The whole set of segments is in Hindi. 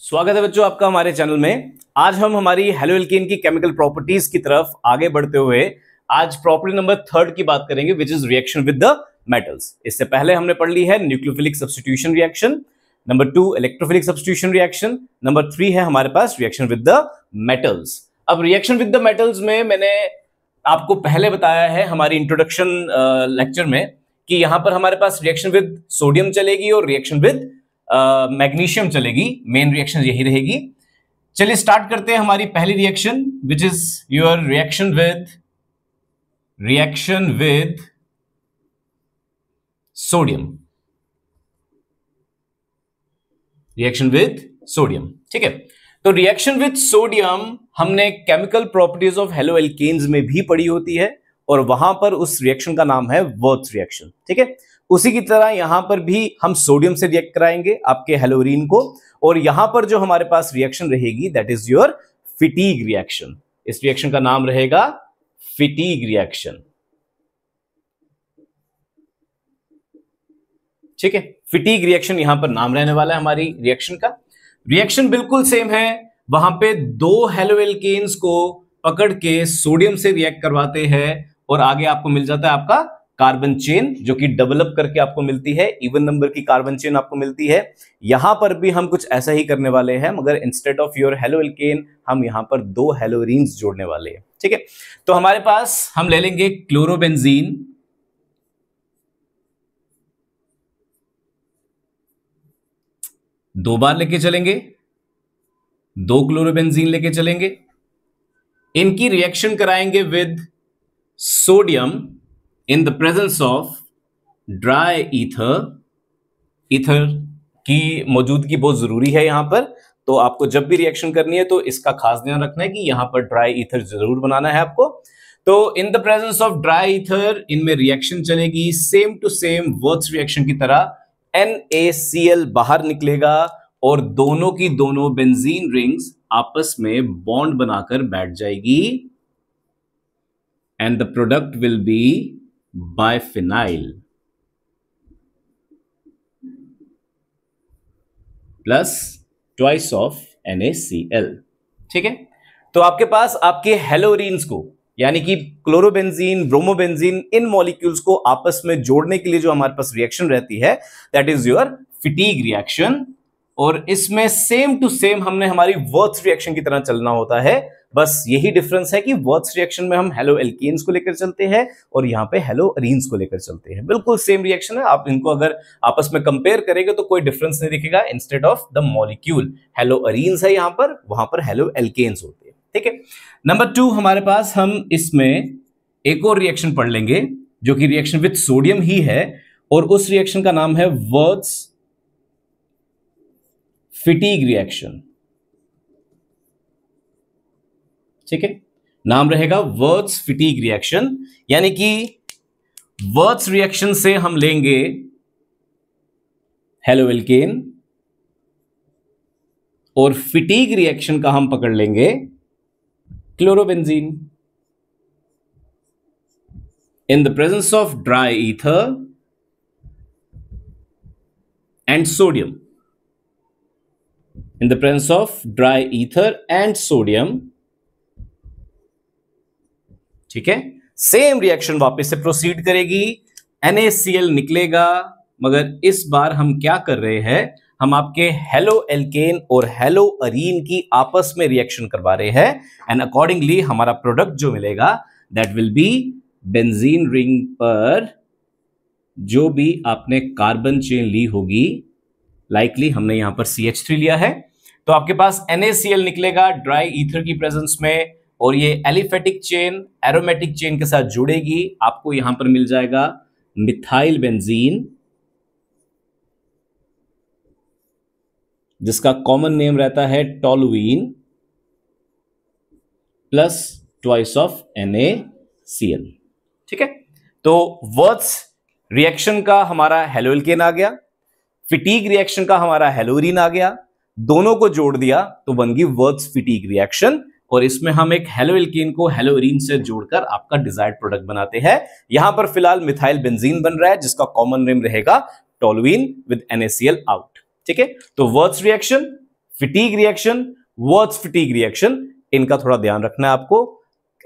स्वागत है बच्चों आपका हमारे चैनल में। आज हम हमारी हेलोएल्केन की केमिकल प्रॉपर्टीज की तरफ आगे बढ़ते हुए आज प्रॉपर्टी नंबर 3 की बात करेंगे, which is reaction with the metals. इससे पहले हमने पढ़ ली है nucleophilic substitution reaction, number 2 electrophilic substitution reaction, number 3 है हमारे पास रिएक्शन विद द मेटल्स। अब रिएक्शन विद द मेटल्स में मैंने आपको पहले बताया है हमारी इंट्रोडक्शन लेक्चर में कि यहां पर हमारे पास रिएक्शन विद सोडियम चलेगी और रिएक्शन विद मैग्नीशियम चलेगी। मेन रिएक्शन यही रहेगी। चलिए स्टार्ट करते हैं हमारी पहली reaction, which is your reaction with sodium. Reaction with sodium, ठीक है। तो रिएक्शन विद सोडियम हमने केमिकल प्रॉपर्टीज ऑफ हेलोएल्केन्स में भी पढ़ी होती है और वहां पर उस रिएक्शन का नाम है वर्थ रिएक्शन, ठीक है। उसी की तरह यहां पर भी हम सोडियम से रिएक्ट कराएंगे आपके हेलोरीन को, और यहां पर जो हमारे पास रिएक्शन रहेगी that is your Fittig reaction. इस रिएक्शन का नाम रहेगा फिटीग रिएक्शन, ठीक है। फिटीग रिएक्शन यहां पर नाम रहने वाला है हमारी रिएक्शन का। रिएक्शन बिल्कुल सेम है, वहां पे दो हेलोएल्केन्स को पकड़ के सोडियम से रिएक्ट करवाते हैं और आगे आपको मिल जाता है आपका कार्बन चेन, जो कि डेवलप करके आपको मिलती है, इवन नंबर की कार्बन चेन आपको मिलती है। यहां पर भी हम कुछ ऐसा ही करने वाले हैं, मगर इंस्टेड ऑफ योर हेलोएल्केन हम यहां पर दो हेलोरीन्स जोड़ने वाले हैं, ठीक है। तो हमारे पास हम ले लेंगे क्लोरोबेंजीन, दो बार लेके चलेंगे, दो क्लोरोबेंजीन लेके चलेंगे, इनकी रिएक्शन कराएंगे with sodium in the presence of dry ether। Ether की मौजूदगी बहुत जरूरी है यहां पर, तो आपको जब भी रिएक्शन करनी है तो इसका खास ध्यान रखना है कि यहां पर ड्राई ईथर जरूर बनाना है आपको। तो in the presence of dry ether इनमें रिएक्शन चलेगी same to same Wurtz reaction की तरह। NaCl बाहर निकलेगा और दोनों की दोनों बेंजीन रिंग्स आपस में बॉन्ड बनाकर बैठ जाएगी, and the product will be biphenyl plus twice of NaCl, ठीक है। तो आपके पास आपके हेलोरीन्स को यानी कि क्लोरोबेंजीन, ब्रोमोबेंजीन, इन मॉलिक्यूल्स को आपस में जोड़ने के लिए जो हमारे पास रिएक्शन रहती है that is your Fittig reaction. और इसमें सेम टू सेम हमने हमारी वर्थ रिएक्शन की तरह चलना होता है, बस यही डिफरेंस है कि वर्थ रिएक्शन में हम हेलोएल्केन्स को लेकर चलते हैं और यहां पे हेलोअरीन्स को लेकर चलते हैं। बिल्कुल सेम रिएक्शन है, आप इनको अगर आपस में कंपेयर करेंगे तो कोई डिफरेंस नहीं दिखेगा। इंस्टेड ऑफ द मॉलिक्यूल हेलोअरीन्स है यहां पर, वहां पर हेलोएल्केन्स होते हैं, ठीक है। नंबर 2 हमारे पास हम इसमें एक और रिएक्शन पढ़ लेंगे जो कि रिएक्शन विद सोडियम ही है, और उस रिएक्शन का नाम है वर्थ फिटीग रिएक्शन, ठीक है। नाम रहेगा वर्थ फिटीग रिएक्शन, यानी कि वर्थ रिएक्शन से हम लेंगे हेलोएल्केन और फिटीग रिएक्शन का हम पकड़ लेंगे chlorobenzene. In the presence of dry ether and sodium, in the presence of dry ether and sodium, ठीक है। सेम रिएक्शन वापस से प्रोसीड करेगी, NaCl निकलेगा, मगर इस बार हम क्या कर रहे हैं, हम आपके हेलोएल्केन और हेलोअरीन की आपस में रिएक्शन करवा रहे हैं, एंड अकॉर्डिंगली हमारा प्रोडक्ट जो मिलेगा that will be benzene ring पर जो भी आपने कार्बन चेन ली होगी, लाइकली हमने यहां पर CH3 लिया है, तो आपके पास NaCl निकलेगा ड्राई ईथर की प्रेजेंस में, और ये एलिफेटिक चेन एरोमेटिक चेन के साथ जुड़ेगी, आपको यहां पर मिल जाएगा मिथाइल बेंजीन, जिसका कॉमन नेम रहता है toluene, plus twice of NaCl, ठीक है। तो वर्थ रिएक्शन का हमारा हेलोएल्केन आ गया, फिटीग रिएक्शन का हमारा हेलोरीन आ गया, दोनों को जोड़ दिया तो बन गई वर्थ फिटीग रिएक्शन, और इसमें हम एक हेलोएल्केन को हेलोरीन से जोड़कर आपका डिजायर्ड प्रोडक्ट बनाते हैं। यहां पर फिलहाल मिथाइल बेंजीन बन रहा है जिसका कॉमन नेम रहेगा टोलुइन विद NaCl आउट, ठीक है। तो worth reaction, फिटीग reaction words फिटीग reaction, इनका थोड़ा ध्यान रखना है आपको।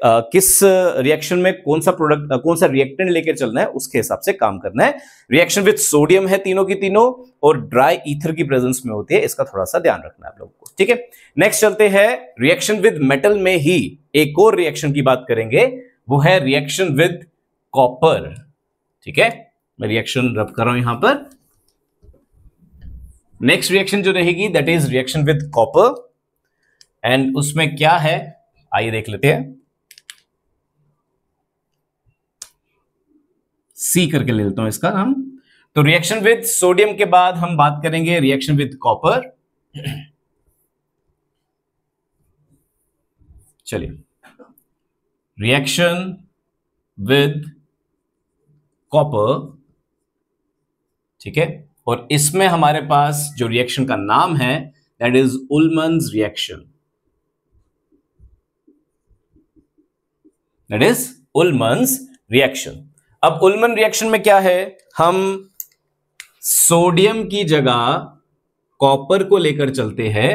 किस रिएक्शन में कौन सा प्रोडक्ट कौन सा रिएक्टेंट लेकर चलना है उसके हिसाब से काम करना है। रिएक्शन विद सोडियम है तीनों की तीनों और ड्राई ईथर की प्रेजेंस में होती है, इसका थोड़ा सा ध्यान रखना है आप लोगों को, ठीक है। नेक्स्ट चलते हैं रिएक्शन विद मेटल में ही एक और रिएक्शन की बात करेंगे, वो है रिएक्शन विद कॉपर, ठीक है। मैं रिएक्शन रब कर रहा हूं यहां पर। नेक्स्ट रिएक्शन जो रहेगी that is reaction with copper, and उसमें क्या है आइए देख लेते हैं। सी करके ले लेता हूं इसका हम। तो रिएक्शन विद सोडियम के बाद हम बात करेंगे रिएक्शन विद कॉपर। चलिए, रिएक्शन विद कॉपर, ठीक है। और इसमें हमारे पास जो रिएक्शन का नाम है that is Ullmann's reaction, that is Ullmann's reaction. अब उल्मन रिएक्शन में क्या है, हम सोडियम की जगह कॉपर को लेकर चलते हैं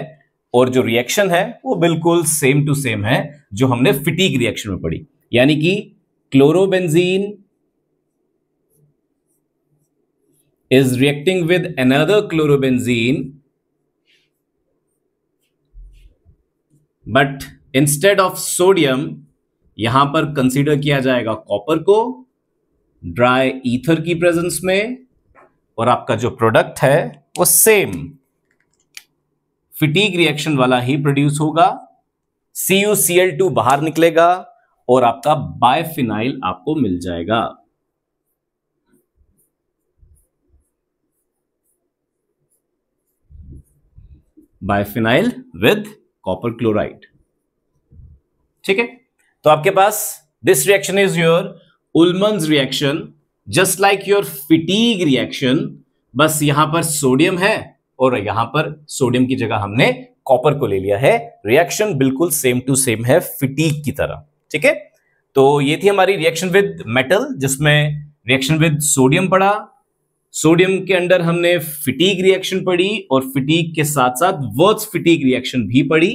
और जो रिएक्शन है वो बिल्कुल सेम टू सेम है जो हमने फिटीग रिएक्शन में पढ़ी, यानी कि chlorobenzene is reacting with another chlorobenzene, but instead of sodium यहां पर कंसीडर किया जाएगा कॉपर को ड्राई ईथर की प्रेजेंस में, और आपका जो प्रोडक्ट है वो सेम फिटीग रिएक्शन वाला ही प्रोड्यूस होगा। CuCl2 बाहर निकलेगा और आपका बायफिनाइल आपको मिल जाएगा। बायफिनाइल विद कॉपर क्लोराइड, ठीक है। तो आपके पास this reaction is your Ullmann's reaction, just like your Fittig reaction, बस यहां पर सोडियम है और यहां पर सोडियम की जगह हमने कॉपर को ले लिया है। रिएक्शन बिल्कुल सेम टू सेम है फिटीग की तरह, ठीक है। तो ये थी हमारी रिएक्शन विद मेटल, जिसमें रिएक्शन विद सोडियम पढ़ा, सोडियम के अंदर हमने फिटीग रिएक्शन पढ़ी और फिटीग के साथ साथ वर्ड्स फिटीग रिएक्शन भी पढ़ी।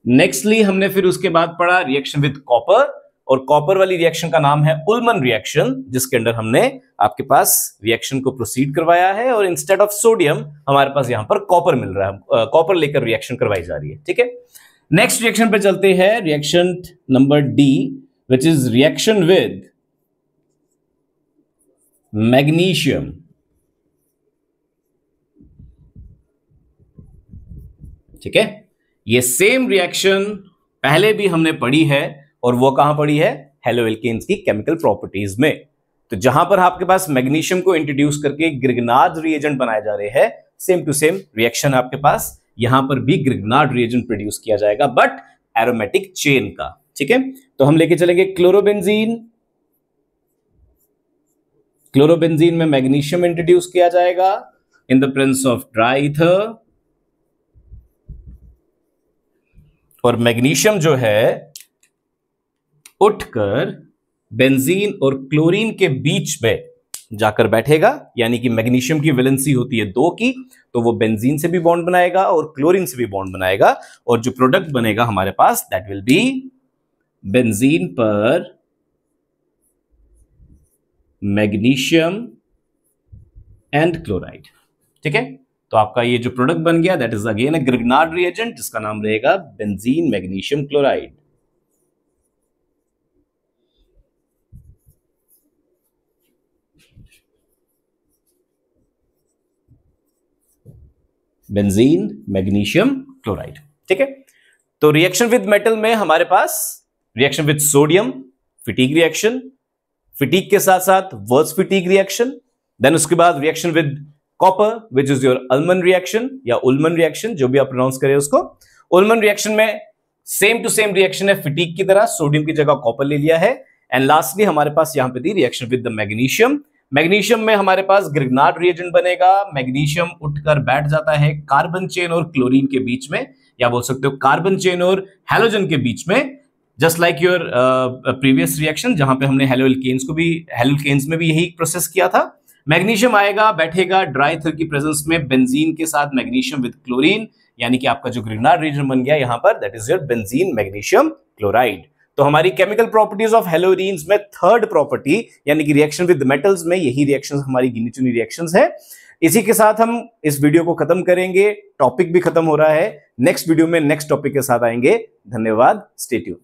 नेक्स्टली हमने फिर उसके बाद पढ़ा रिएक्शन विद कॉपर, और कॉपर वाली रिएक्शन का नाम है उल्मन रिएक्शन, जिसके अंदर हमने आपके पास रिएक्शन को प्रोसीड करवाया है और इंस्टेड ऑफ सोडियम हमारे पास यहां पर कॉपर मिल रहा है, कॉपर लेकर रिएक्शन करवाई जा रही है, ठीक है। नेक्स्ट रिएक्शन पे चलते हैं, reaction number D, which is reaction with magnesium, ठीक है। ये सेम रिएक्शन पहले भी हमने पढ़ी है, और वो कहां पढ़ी है, हेलोएल्केन्स की केमिकल प्रॉपर्टीज में। तो जहां पर आपके पास मैग्नीशियम को इंट्रोड्यूस करके ग्रिग्नार्ड रिएजेंट बनाए जा रहे हैं, सेम टू सेम रिएक्शन आपके पास यहां पर भी ग्रिग्नार्ड रिएजेंट प्रोड्यूस किया जाएगा, बट एरोमेटिक चेन का, ठीक है। तो हम लेके चलेंगे क्लोरोबेंजीन, क्लोरोबेंजीन में मैग्नीशियम इंट्रोड्यूस किया जाएगा इन the presence of dry ether, और मैग्नीशियम जो है उठकर बेंजीन और क्लोरीन के बीच में जाकर बैठेगा, यानी कि मैग्नीशियम की वैलेंसी होती है 2 की, तो वो बेंजीन से भी बॉन्ड बनाएगा और क्लोरीन से भी बॉन्ड बनाएगा, और जो प्रोडक्ट बनेगा हमारे पास दैट विल बी बेंजीन पर मैग्नीशियम एंड क्लोराइड, ठीक है। तो आपका ये जो प्रोडक्ट बन गया that is again a Grignard reagent, जिसका नाम रहेगा benzene magnesium chloride. Benzene magnesium chloride, ठीक है। तो रिएक्शन विद मेटल में हमारे पास reaction with sodium Fittig reaction, Fittig के साथ साथ वर्स फिटीग रिएक्शन, देन उसके बाद reaction with copper which is your Ullmann reaction या उल्मन रिएक्शन, जो भी आप प्रोनाउंस करें उसको। उल्मन रिएक्शन में सेम टू सेम रिएक्शन है फिटीग की तरह, सोडियम की जगह कॉपर ले लिया है। एंड लास्टली हमारे पास यहां पे थी reaction with the magnesium. Magnesium में हमारे पास ग्रिग्नार्ड रिएजेंट बनेगा, मैग्नीशियम उठकर बैठ जाता है कार्बन चेन और क्लोरीन के बीच में, या बोल सकते हो कार्बन चेन और हैलोजन के बीच में, just like your previous reaction जहां पे हमने हेलोएल्केन्स में भी यही प्रोसेस किया था। मैग्नीशियम आएगा, बैठेगा ड्राई ईथर की प्रेजेंस में बेंजीन के साथ मैग्नीशियम विद क्लोरीन, यानी कि आपका जो ग्रिग्नार्ड रीजन बन गया यहां पर, that is your benzene magnesium chloride. तो हमारी केमिकल प्रॉपर्टीज ऑफ हेलोरीन्स में थर्ड प्रॉपर्टी यानी कि रिएक्शन विद मेटल्स में यही रिएक्शंस हमारी गिनी चुनी रिएक्शंस है। इसी के साथ हम इस वीडियो को खत्म करेंगे, टॉपिक भी खत्म हो रहा है। नेक्स्ट वीडियो में नेक्स्ट टॉपिक के साथ आएंगे। धन्यवाद, स्टे ट्यून्ड।